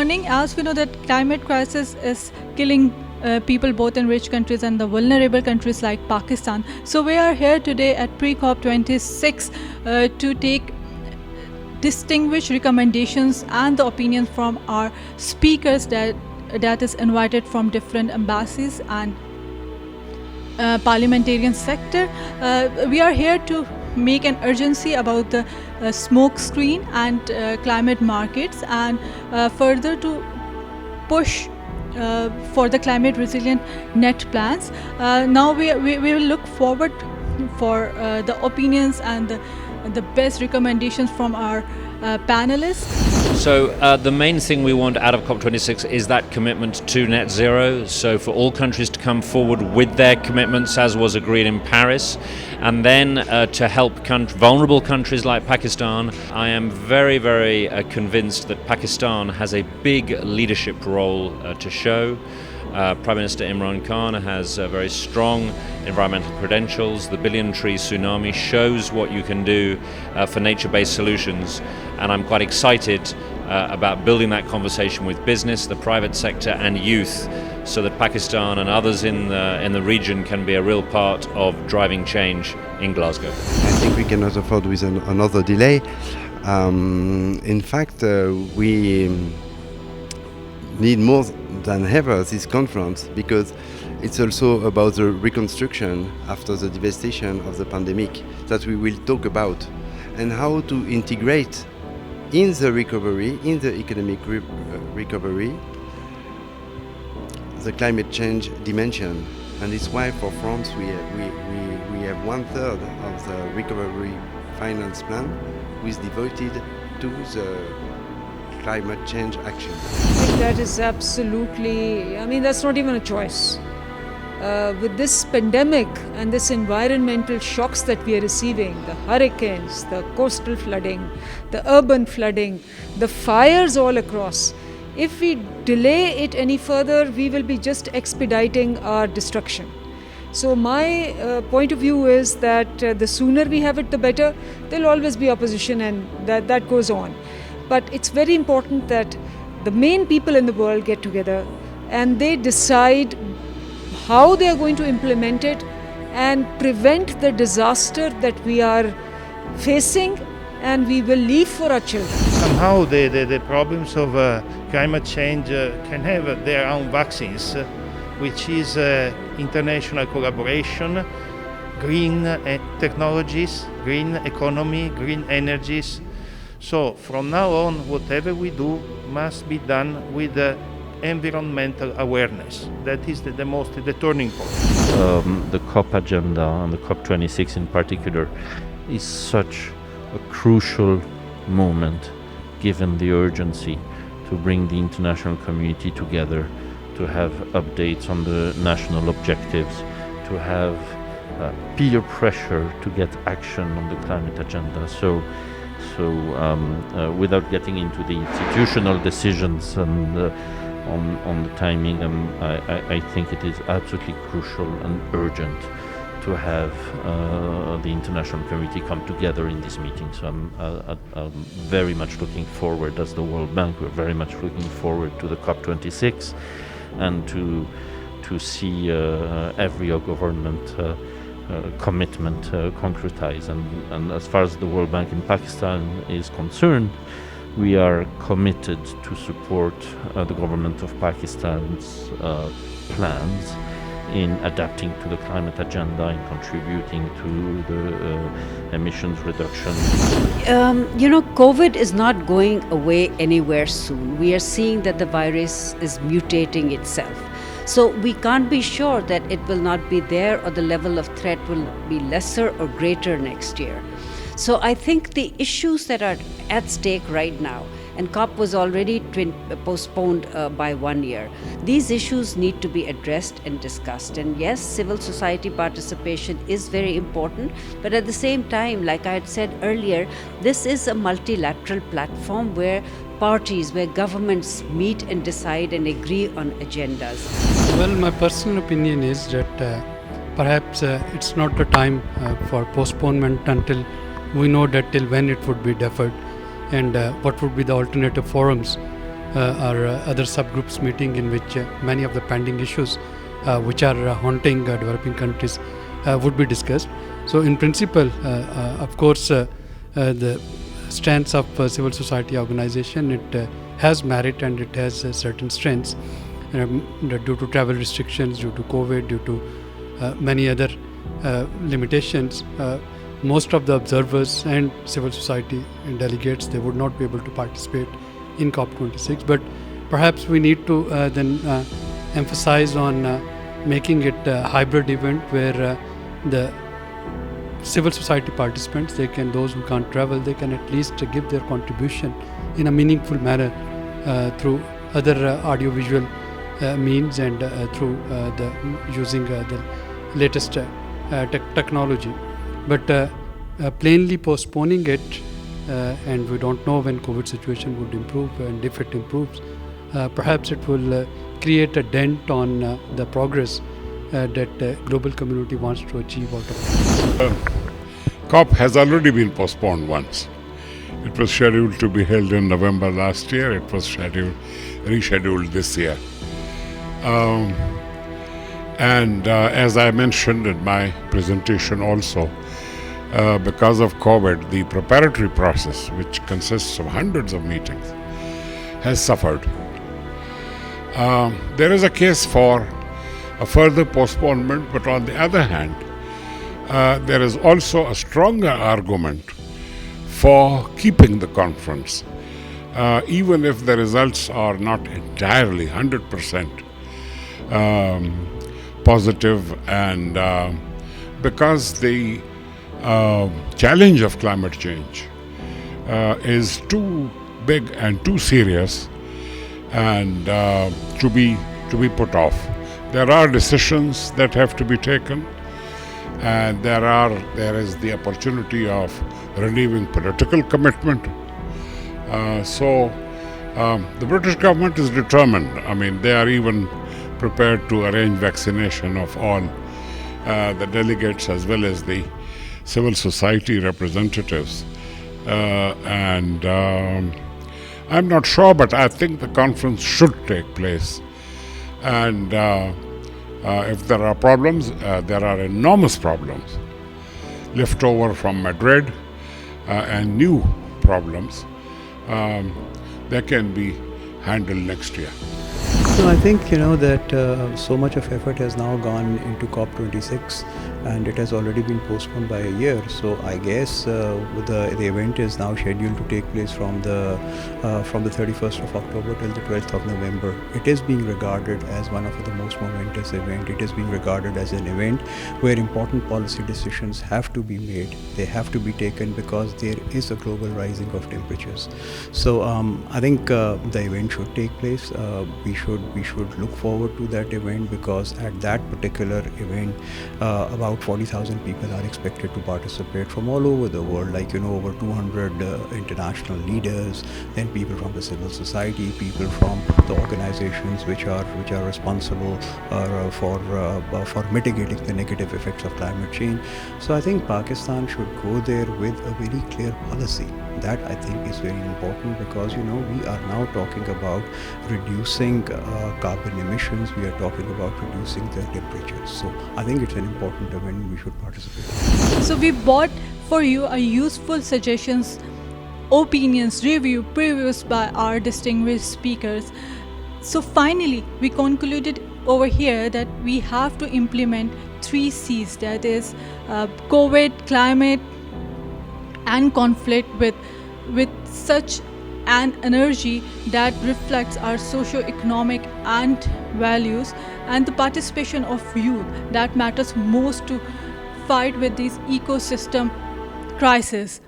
morning. As we know that climate crisis is killing people both in rich countries and the vulnerable countries like Pakistan. So we are here today at COP-26 to take distinguished recommendations and the opinions from our speakers that is invited from different embassies and parliamentarian sector. We are here to make an urgency about the smoke screen and climate markets, and further to push for the climate resilient net plans. Now we will look forward for the opinions and the best recommendations from our panelists. So the main thing we want out of COP26 is that commitment to net zero. So for all countries to come forward with their commitments as was agreed in Paris, and then to help vulnerable countries like Pakistan. I am very, very convinced that Pakistan has a big leadership role to show. Prime Minister Imran Khan has very strong environmental credentials. The billion tree tsunami shows what you can do for nature-based solutions, and I'm quite excited about building that conversation with business, the private sector and youth, so that Pakistan and others in the region can be a real part of driving change in Glasgow. I think we cannot afford with another delay. In fact, we need more than ever this conference, because it's also about the reconstruction after the devastation of the pandemic that we will talk about, and how to integrate in the recovery, in the economic recovery, the climate change dimension. And it's why for France we have 1/3 of the recovery finance plan is devoted to the climate change action. I think that is absolutely, that's not even a choice. With this pandemic and this environmental shocks that we are receiving, the hurricanes, the coastal flooding, the urban flooding, the fires all across, if we delay it any further, we will be just expediting our destruction. So my point of view is that the sooner we have it, the better. There'll always be opposition, and that goes on. But it's very important that the main people in the world get together and they decide how they are going to implement it and prevent the disaster that we are facing and we will leave for our children. Somehow the problems of climate change can have their own vaccines, which is international collaboration, green technologies, green economy, green energies. So from now on, whatever we do must be done with environmental awareness. That is the turning point. The COP agenda and the COP26 in particular is such a crucial moment, given the urgency to bring the international community together, to have updates on the national objectives, to have peer pressure to get action on the climate agenda. So without getting into the institutional decisions and on the timing, I think it is absolutely crucial and urgent to have the international community come together in this meeting. So I'm very much looking forward, as the World Bank, we're very much looking forward to the COP26 and to see every government commitment concretized. And as far as the World Bank in Pakistan is concerned, we are committed to support the government of Pakistan's plans in adapting to the climate agenda and contributing to the emissions reduction. COVID is not going away anywhere soon. We are seeing that the virus is mutating itself. So we can't be sure that it will not be there or the level of threat will be lesser or greater next year. So I think the issues that are at stake right now, and COP was already postponed by 1 year, these issues need to be addressed and discussed. And yes, civil society participation is very important, but at the same time, like I had said earlier, this is a multilateral platform where governments meet and decide and agree on agendas. Well, my personal opinion is that perhaps it's not the time for postponement until we know that till when it would be deferred and what would be the alternative forums or other subgroups meeting in which many of the pending issues which are haunting developing countries would be discussed. So in principle, of course, the stance of civil society organization, it has merit and it has certain strengths due to travel restrictions, due to COVID, due to many other limitations. Most of the observers and civil society and delegates, they would not be able to participate in COP26, but perhaps we need to then emphasize on making it a hybrid event where the civil society participants, those who can't travel, they can at least give their contribution in a meaningful manner through other audiovisual means and through using the latest technology. But plainly postponing it, and we don't know when COVID situation would improve, and if it improves, perhaps it will create a dent on the progress that the global community wants to achieve out of it. COP has already been postponed once. It was scheduled to be held in November last year. It was rescheduled this year. As I mentioned in my presentation also, because of COVID, the preparatory process, which consists of hundreds of meetings, has suffered. There is a case for a further postponement, but on the other hand, there is also a stronger argument for keeping the conference, even if the results are not entirely 100% positive, and because the challenge of climate change is too big and too serious and to be put off. There are decisions that have to be taken, and there is the opportunity of renewing political commitment. So the British government is determined. I mean, they are even prepared to arrange vaccination of all the delegates as well as the civil society representatives. I'm not sure, but I think the conference should take place. And if there are problems, there are enormous problems left over from Madrid, and new problems. They can be handled next year. So I think that so much of effort has now gone into COP26, and it has already been postponed by a year. So I guess the event is now scheduled to take place from the 31st of October till the 12th of November. It is being regarded as one of the most momentous events. It is being regarded as an event where important policy decisions have to be made. They have to be taken because there is a global rising of temperatures. So I think the event should take place. We should look forward to that event, because at that particular event about 40,000 people are expected to participate from all over the world, like over 200 international leaders, then people from the civil society, people from the organizations which are responsible for mitigating the negative effects of climate change. So I think Pakistan should go there with a very clear policy. That I think is very important, because we are now talking about reducing carbon emissions. We are talking about reducing the temperatures. So I think it's an important event. We should participate. So we brought for you a useful suggestions, opinions, review, previews by our distinguished speakers. So finally, we concluded over here that we have to implement 3 C's, that is COVID, climate, and conflict with such an energy that reflects our socio-economic and values, and the participation of youth that matters most to fight with these ecosystem crises.